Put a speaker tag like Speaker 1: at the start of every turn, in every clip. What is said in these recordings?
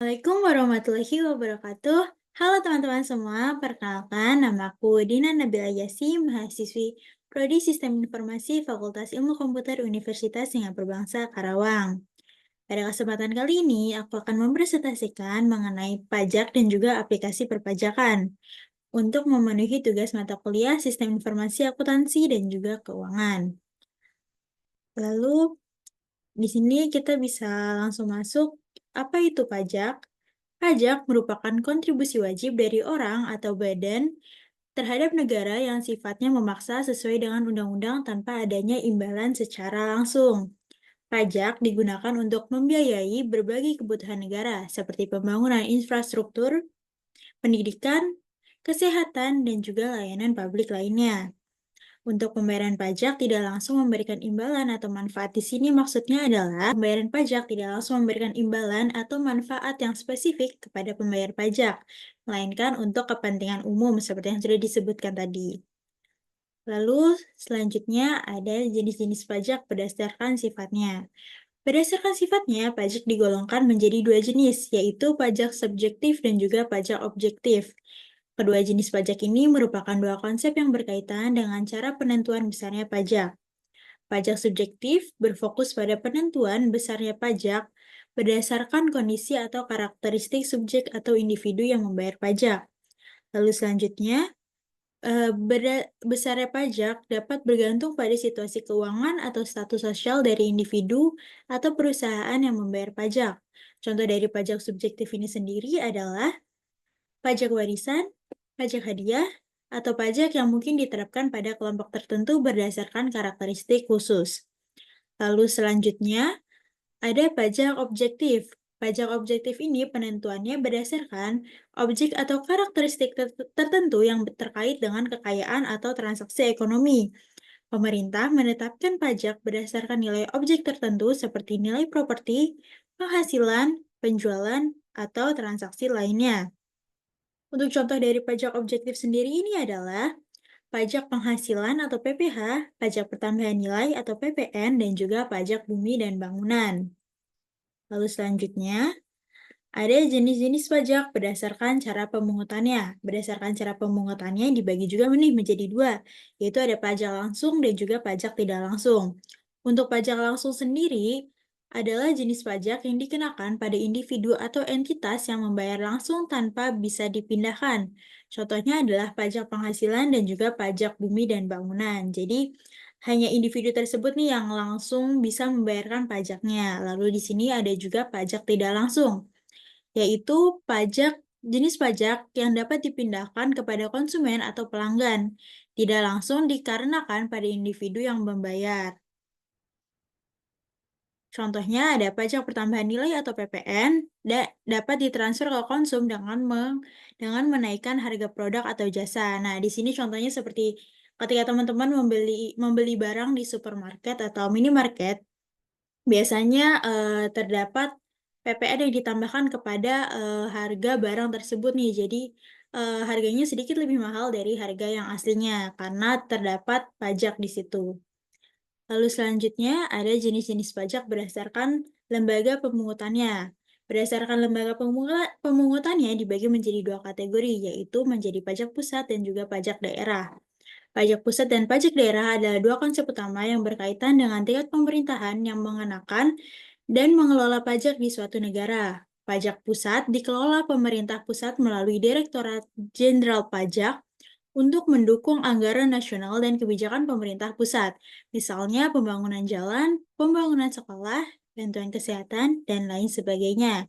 Speaker 1: Assalamualaikum warahmatullahi wabarakatuh. Halo teman-teman semua, perkenalkan namaku Dina Nabila Yasi, mahasiswi Prodi Sistem Informasi Fakultas Ilmu Komputer Universitas Singapura Bangsa Karawang. Pada kesempatan kali ini, aku akan mempresentasikan mengenai pajak dan juga aplikasi perpajakan untuk memenuhi tugas mata kuliah Sistem Informasi Akuntansi dan juga Keuangan. Lalu, di sini kita bisa langsung masuk, apa itu pajak? Pajak merupakan kontribusi wajib dari orang atau badan terhadap negara yang sifatnya memaksa sesuai dengan undang-undang tanpa adanya imbalan secara langsung. Pajak digunakan untuk membiayai berbagai kebutuhan negara, seperti pembangunan infrastruktur, pendidikan, kesehatan, dan juga layanan publik lainnya. Untuk pembayaran pajak tidak langsung memberikan imbalan atau manfaat di sini maksudnya adalah pembayaran pajak tidak langsung memberikan imbalan atau manfaat yang spesifik kepada pembayar pajak, melainkan untuk kepentingan umum seperti yang sudah disebutkan tadi. Lalu selanjutnya ada jenis-jenis pajak berdasarkan sifatnya. Berdasarkan sifatnya, pajak digolongkan menjadi dua jenis, yaitu pajak subjektif dan juga pajak objektif. Kedua jenis pajak ini merupakan dua konsep yang berkaitan dengan cara penentuan besarnya pajak. Pajak subjektif berfokus pada penentuan besarnya pajak berdasarkan kondisi atau karakteristik subjek atau individu yang membayar pajak. Lalu selanjutnya, besarnya pajak dapat bergantung pada situasi keuangan atau status sosial dari individu atau perusahaan yang membayar pajak. Contoh dari pajak subjektif ini sendiri adalah pajak warisan, pajak hadiah, atau pajak yang mungkin diterapkan pada kelompok tertentu berdasarkan karakteristik khusus. Lalu selanjutnya, ada pajak objektif. Pajak objektif ini penentuannya berdasarkan objek atau karakteristik tertentu yang terkait dengan kekayaan atau transaksi ekonomi. Pemerintah menetapkan pajak berdasarkan nilai objek tertentu seperti nilai properti, penghasilan, penjualan, atau transaksi lainnya. Untuk contoh dari pajak objektif sendiri ini adalah pajak penghasilan atau PPh, pajak pertambahan nilai atau PPN, dan juga pajak bumi dan bangunan. Lalu selanjutnya, ada jenis-jenis pajak berdasarkan cara pemungutannya. Berdasarkan cara pemungutannya dibagi juga nih menjadi dua, yaitu ada pajak langsung dan juga pajak tidak langsung. Untuk pajak langsung sendiri adalah jenis pajak yang dikenakan pada individu atau entitas yang membayar langsung tanpa bisa dipindahkan. Contohnya adalah pajak penghasilan dan juga pajak bumi dan bangunan. Jadi, hanya individu tersebut nih yang langsung bisa membayarkan pajaknya. Lalu di sini ada juga pajak tidak langsung, yaitu jenis pajak yang dapat dipindahkan kepada konsumen atau pelanggan, tidak langsung dikarenakan pada individu yang membayar. Contohnya ada pajak pertambahan nilai atau PPN dapat ditransfer ke konsum dengan menaikkan harga produk atau jasa. Nah, di sini contohnya seperti ketika teman-teman membeli barang di supermarket atau minimarket, biasanya, terdapat PPN yang ditambahkan kepada, harga barang tersebut nih. Jadi, harganya sedikit lebih mahal dari harga yang aslinya karena terdapat pajak di situ. Lalu selanjutnya ada jenis-jenis pajak berdasarkan lembaga pemungutannya. Berdasarkan lembaga pemungutannya dibagi menjadi dua kategori, yaitu menjadi pajak pusat dan juga pajak daerah. Pajak pusat dan pajak daerah adalah dua konsep utama yang berkaitan dengan tingkat pemerintahan yang mengenakan dan mengelola pajak di suatu negara. Pajak pusat dikelola pemerintah pusat melalui Direktorat Jenderal Pajak untuk mendukung anggaran nasional dan kebijakan pemerintah pusat, misalnya pembangunan jalan, pembangunan sekolah, bantuan kesehatan, dan lain sebagainya.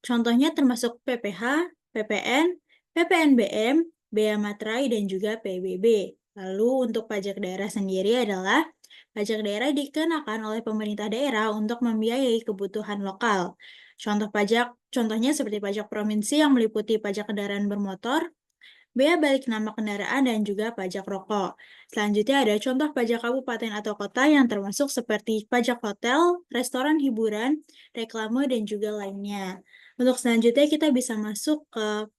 Speaker 1: Contohnya termasuk PPh, PPN, PPNBM, Bea Materai, dan juga PBB. Lalu untuk pajak daerah sendiri adalah pajak daerah dikenakan oleh pemerintah daerah untuk membiayai kebutuhan lokal. Contohnya seperti pajak provinsi yang meliputi pajak kendaraan bermotor, bea balik nama kendaraan, dan juga pajak rokok. Selanjutnya ada contoh pajak kabupaten atau kota yang termasuk seperti pajak hotel, restoran hiburan, reklame, dan juga lainnya. Untuk selanjutnya kita bisa masuk ke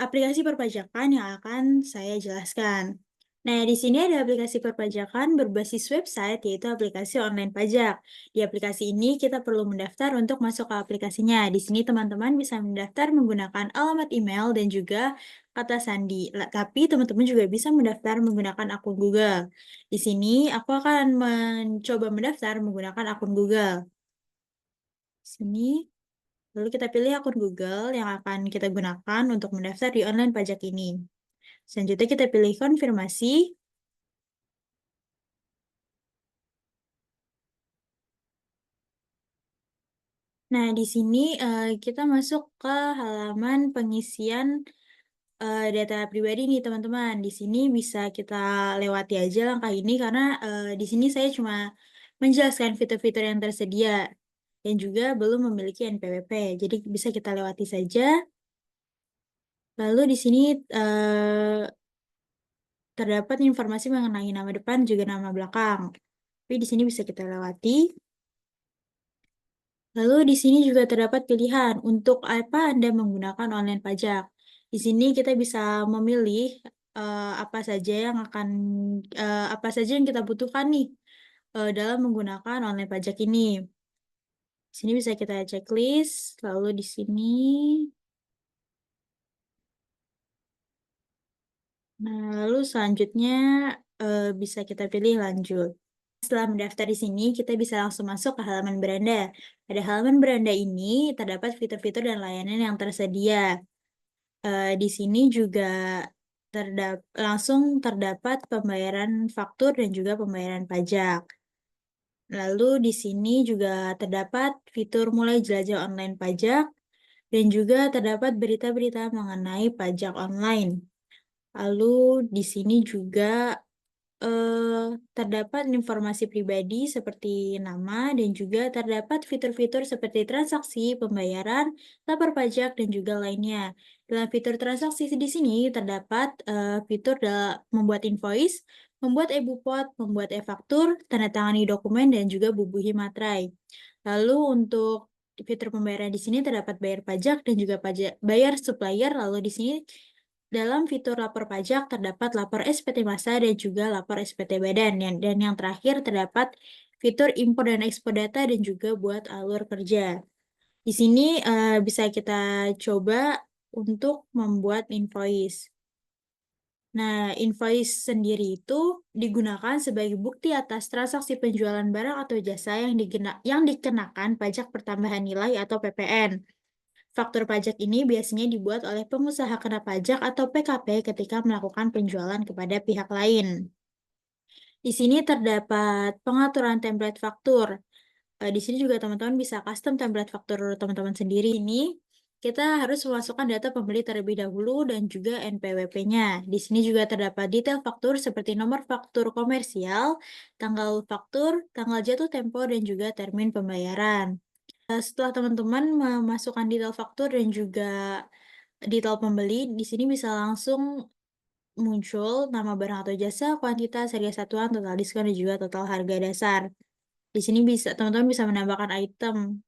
Speaker 1: aplikasi perpajakan yang akan saya jelaskan. Nah, di sini ada aplikasi perpajakan berbasis website, yaitu aplikasi online pajak. Di aplikasi ini kita perlu mendaftar untuk masuk ke aplikasinya. Di sini teman-teman bisa mendaftar menggunakan alamat email dan juga kata sandi. Tapi teman-teman juga bisa mendaftar menggunakan akun Google. Di sini aku akan mencoba mendaftar menggunakan akun Google. Sini, lalu kita pilih akun Google yang akan kita gunakan untuk mendaftar di online pajak ini. Selanjutnya kita pilih konfirmasi. Nah, di sini, kita masuk ke halaman pengisian, data pribadi nih, teman-teman. Di sini bisa kita lewati aja langkah ini karena, di sini saya cuma menjelaskan fitur-fitur yang tersedia dan juga belum memiliki NPWP. Jadi bisa kita lewati saja. Lalu di sini, terdapat informasi mengenai nama depan juga nama belakang. Tapi di sini bisa kita lewati. Lalu di sini juga terdapat pilihan untuk apa Anda menggunakan online pajak. Di sini kita bisa memilih apa saja yang apa saja yang kita butuhkan nih dalam menggunakan online pajak ini. Di sini bisa kita checklist, lalu di sini, nah lalu selanjutnya bisa kita pilih lanjut. Setelah mendaftar di sini, kita bisa langsung masuk ke halaman beranda. Pada halaman beranda ini terdapat fitur-fitur dan layanan yang tersedia. Di sini juga langsung terdapat pembayaran faktur dan juga pembayaran pajak. Lalu di sini juga terdapat fitur mulai jelajah online pajak dan juga terdapat berita-berita mengenai pajak online. Lalu di sini juga terdapat informasi pribadi seperti nama dan juga terdapat fitur-fitur seperti transaksi, pembayaran, lapor pajak, dan juga lainnya. Dalam fitur transaksi di sini terdapat fitur membuat invoice, membuat e-bupot, membuat e-faktur, tanda tangani dokumen, dan juga bubuhi materai. Lalu untuk fitur pembayaran di sini terdapat bayar pajak dan juga bayar supplier. Lalu di sini dalam fitur lapor pajak terdapat lapor SPT massa dan juga lapor SPT badan. Dan yang terakhir terdapat fitur impor dan ekspor data dan juga buat alur kerja. Di sini bisa kita coba untuk membuat invoice. Nah, invoice sendiri itu digunakan sebagai bukti atas transaksi penjualan barang atau jasa yang dikenakan pajak pertambahan nilai atau PPN. Faktur pajak ini biasanya dibuat oleh pengusaha kena pajak atau PKP ketika melakukan penjualan kepada pihak lain. Di sini terdapat pengaturan template faktur. Di sini juga teman-teman bisa custom template faktur teman-teman sendiri. Ini kita harus memasukkan data pembeli terlebih dahulu dan juga NPWP-nya. Di sini juga terdapat detail faktur seperti nomor faktur komersial, tanggal faktur, tanggal jatuh tempo, dan juga termin pembayaran. Setelah teman-teman memasukkan detail faktur dan juga detail pembeli, di sini bisa langsung muncul nama barang atau jasa, kuantitas, harga satuan, total diskon, dan juga total harga dasar. Di sini teman-teman bisa menambahkan item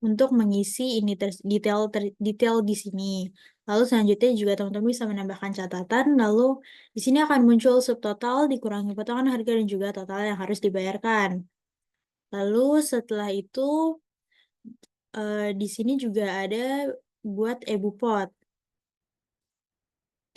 Speaker 1: untuk mengisi ini detail di sini. Lalu selanjutnya juga teman-teman bisa menambahkan catatan, lalu di sini akan muncul subtotal, dikurangi potongan harga, dan juga total yang harus dibayarkan. Lalu setelah itu di sini juga ada buat e-bupot.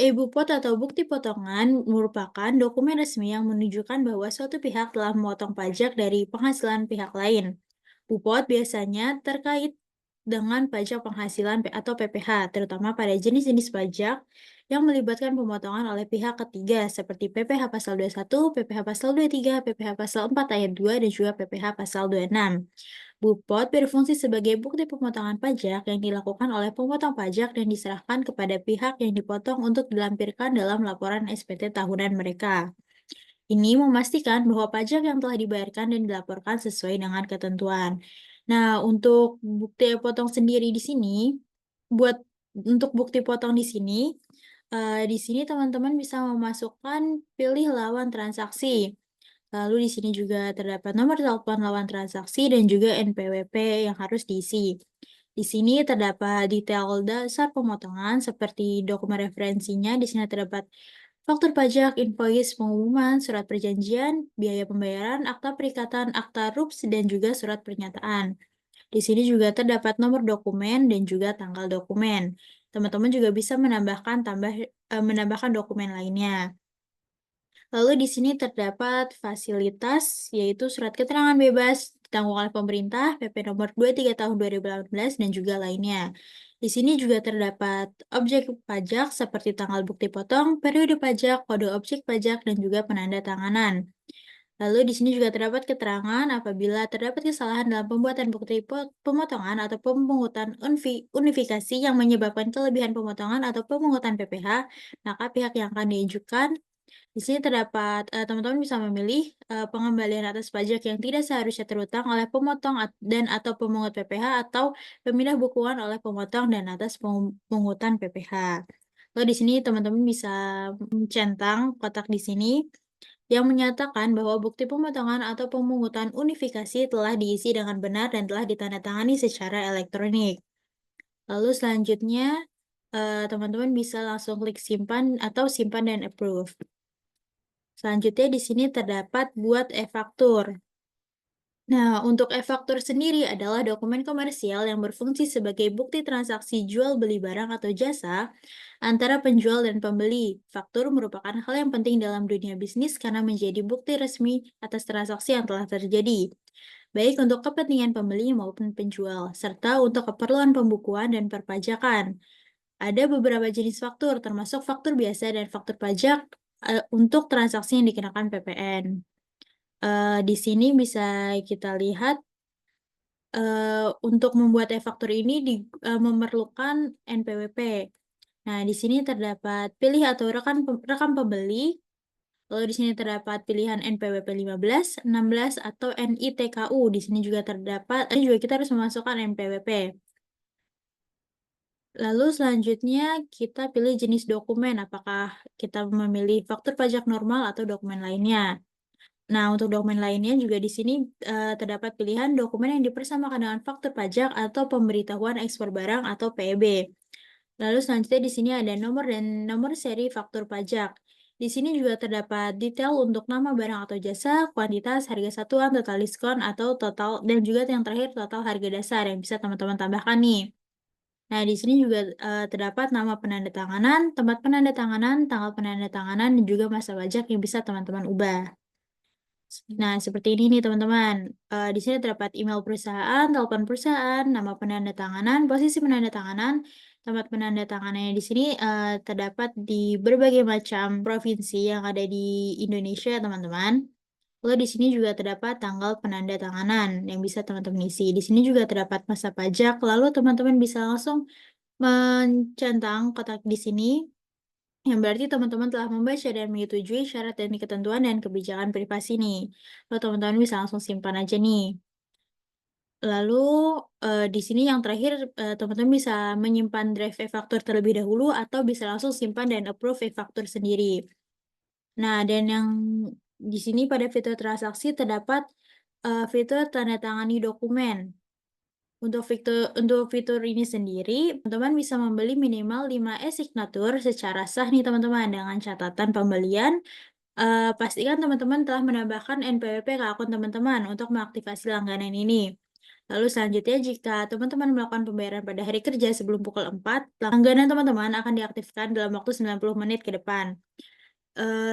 Speaker 1: E-bupot atau bukti potongan merupakan dokumen resmi yang menunjukkan bahwa suatu pihak telah memotong pajak dari penghasilan pihak lain. Bupot biasanya terkait dengan pajak penghasilan atau PPH, terutama pada jenis-jenis pajak yang melibatkan pemotongan oleh pihak ketiga seperti PPH pasal 21, PPH pasal 23, PPH pasal 4 ayat 2, dan juga PPH pasal 26. Bupot berfungsi sebagai bukti pemotongan pajak yang dilakukan oleh pemotong pajak dan diserahkan kepada pihak yang dipotong untuk dilampirkan dalam laporan SPT tahunan mereka. Ini memastikan bahwa pajak yang telah dibayarkan dan dilaporkan sesuai dengan ketentuan. Nah, untuk bukti potong sendiri di sini, buat untuk bukti potong di sini teman-teman bisa memasukkan pilih lawan transaksi. Lalu di sini juga terdapat nomor telepon lawan transaksi dan juga NPWP yang harus diisi. Di sini terdapat detail dasar pemotongan seperti dokumen referensinya. Di sini terdapat faktur pajak, invoice, pengumuman, surat perjanjian, biaya pembayaran, akta perikatan, akta RUPS, dan juga surat pernyataan. Di sini juga terdapat nomor dokumen dan juga tanggal dokumen. Teman-teman juga bisa menambahkan dokumen lainnya. Lalu di sini terdapat fasilitas, yaitu surat keterangan bebas ditanggung oleh pemerintah, PP nomor 23 tahun 2018, dan juga lainnya. Di sini juga terdapat objek pajak seperti tanggal bukti potong, periode pajak, kode objek pajak, dan juga penanda tanganan. Lalu di sini juga terdapat keterangan apabila terdapat kesalahan dalam pembuatan bukti pemotongan atau pemungutan unifikasi yang menyebabkan kelebihan pemotongan atau pemungutan PPh, maka pihak yang akan diajukan di sini terdapat, teman-teman bisa memilih, pengembalian atas pajak yang tidak seharusnya terutang oleh pemotong dan atau pemungut PPh atau pemindah bukuan oleh pemotong dan atas pemungutan PPh. Lalu di sini teman-teman bisa mencentang kotak di sini yang menyatakan bahwa bukti pemotongan atau pemungutan unifikasi telah diisi dengan benar dan telah ditandatangani secara elektronik. Lalu selanjutnya, teman-teman bisa langsung klik simpan atau simpan dan approve. Selanjutnya di sini terdapat buat e-faktur. Nah, untuk e-faktur sendiri adalah dokumen komersial yang berfungsi sebagai bukti transaksi jual beli barang atau jasa antara penjual dan pembeli. Faktur merupakan hal yang penting dalam dunia bisnis karena menjadi bukti resmi atas transaksi yang telah terjadi, baik untuk kepentingan pembeli maupun penjual, serta untuk keperluan pembukuan dan perpajakan. Ada beberapa jenis faktur, termasuk faktur biasa dan faktur pajak untuk transaksi yang dikenakan PPN. Di sini bisa kita lihat, untuk membuat e-faktur ini memerlukan NPWP. Nah, di sini terdapat pilih atau rekam pembeli, lalu di sini terdapat pilihan NPWP 15, 16, atau NITKU. Di sini juga terdapat ini juga kita harus memasukkan NPWP. Lalu selanjutnya kita pilih jenis dokumen, apakah kita memilih faktur pajak normal atau dokumen lainnya. Nah, untuk dokumen lainnya juga di sini terdapat pilihan dokumen yang dipersamakan dengan faktur pajak atau pemberitahuan ekspor barang atau PEB. Lalu selanjutnya di sini ada nomor dan nomor seri faktur pajak. Di sini juga terdapat detail untuk nama barang atau jasa, kuantitas, harga satuan, total diskon, atau total, dan juga yang terakhir total harga dasar yang bisa teman-teman tambahkan nih. Nah, di sini juga terdapat nama penandatanganan, tempat penandatanganan, tanggal penandatanganan, dan juga masa pajak yang bisa teman-teman ubah. Nah, seperti ini nih teman-teman. Di sini terdapat email perusahaan, telepon perusahaan, nama penandatanganan, posisi penandatanganan, tempat penandatanganannya di sini terdapat di berbagai macam provinsi yang ada di Indonesia, teman-teman. Lalu di sini juga terdapat tanggal penandatanganan yang bisa teman-teman isi. Di sini juga terdapat masa pajak, lalu teman-teman bisa langsung mencentang kotak di sini yang berarti teman-teman telah membaca dan menyetujui syarat dan ketentuan dan kebijakan privasi nih. Lalu teman-teman bisa langsung simpan aja nih. Lalu di sini yang terakhir teman-teman bisa menyimpan drive e-faktur terlebih dahulu atau bisa langsung simpan dan approve e-faktur sendiri. Nah, dan yang di sini pada fitur transaksi terdapat fitur tanda tangani dokumen. Untuk fitur ini sendiri, teman-teman bisa membeli minimal 5 e-signatur secara sah nih teman-teman. Dengan catatan pembelian, pastikan teman-teman telah menambahkan NPWP ke akun teman-teman untuk mengaktifasi langganan ini. Lalu selanjutnya, jika teman-teman melakukan pembayaran pada hari kerja sebelum pukul 4, langganan teman-teman akan diaktifkan dalam waktu 90 menit ke depan.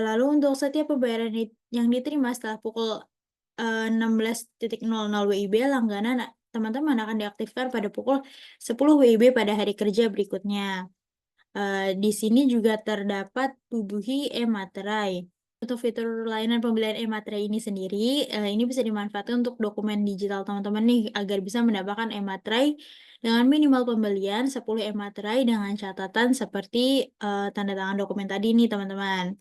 Speaker 1: Lalu untuk setiap pembayaran yang diterima setelah pukul 16.00 WIB, langganan teman-teman akan diaktifkan pada pukul 10 WIB pada hari kerja berikutnya. Di sini juga terdapat tubuhi e-materai. Untuk fitur layanan pembelian e-materai ini sendiri, ini bisa dimanfaatkan untuk dokumen digital teman-teman nih, agar bisa mendapatkan e-materai dengan minimal pembelian 10 e-materai dengan catatan seperti tanda tangan dokumen tadi nih teman-teman.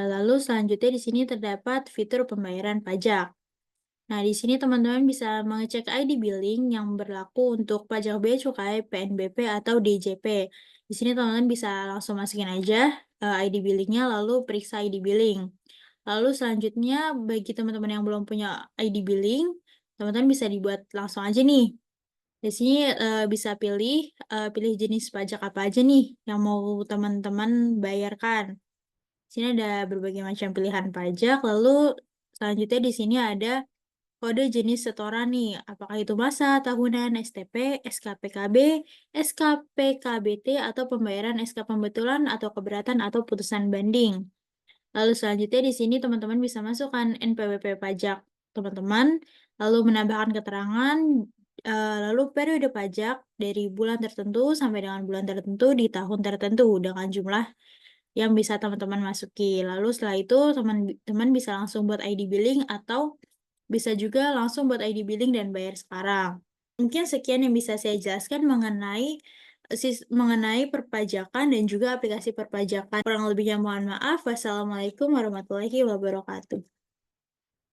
Speaker 1: Lalu selanjutnya di sini terdapat fitur pembayaran pajak. Nah, di sini teman-teman bisa mengecek ID billing yang berlaku untuk pajak bea cukai, PNBP, atau DJP. Di sini teman-teman bisa langsung masukin aja ID billingnya, lalu periksa ID billing. Lalu selanjutnya bagi teman-teman yang belum punya ID billing, teman-teman bisa dibuat langsung aja nih. Di sini, bisa pilih jenis pajak apa aja nih yang mau teman-teman bayarkan. Di sini ada berbagai macam pilihan pajak, lalu selanjutnya di sini ada kode jenis setoran nih, apakah itu masa, tahunan, STP, SKPKB, SKPKBT, atau pembayaran SK pembetulan atau keberatan atau putusan banding. Lalu selanjutnya di sini teman-teman bisa masukkan NPWP pajak teman-teman, lalu menambahkan keterangan, lalu periode pajak dari bulan tertentu sampai dengan bulan tertentu di tahun tertentu dengan jumlah yang bisa teman-teman masuki. Lalu setelah itu teman-teman bisa langsung buat ID billing atau bisa juga langsung buat ID billing dan bayar sekarang. Mungkin sekian yang bisa saya jelaskan mengenai perpajakan dan juga aplikasi perpajakan. Kurang lebihnya mohon maaf. Wassalamualaikum warahmatullahi wabarakatuh.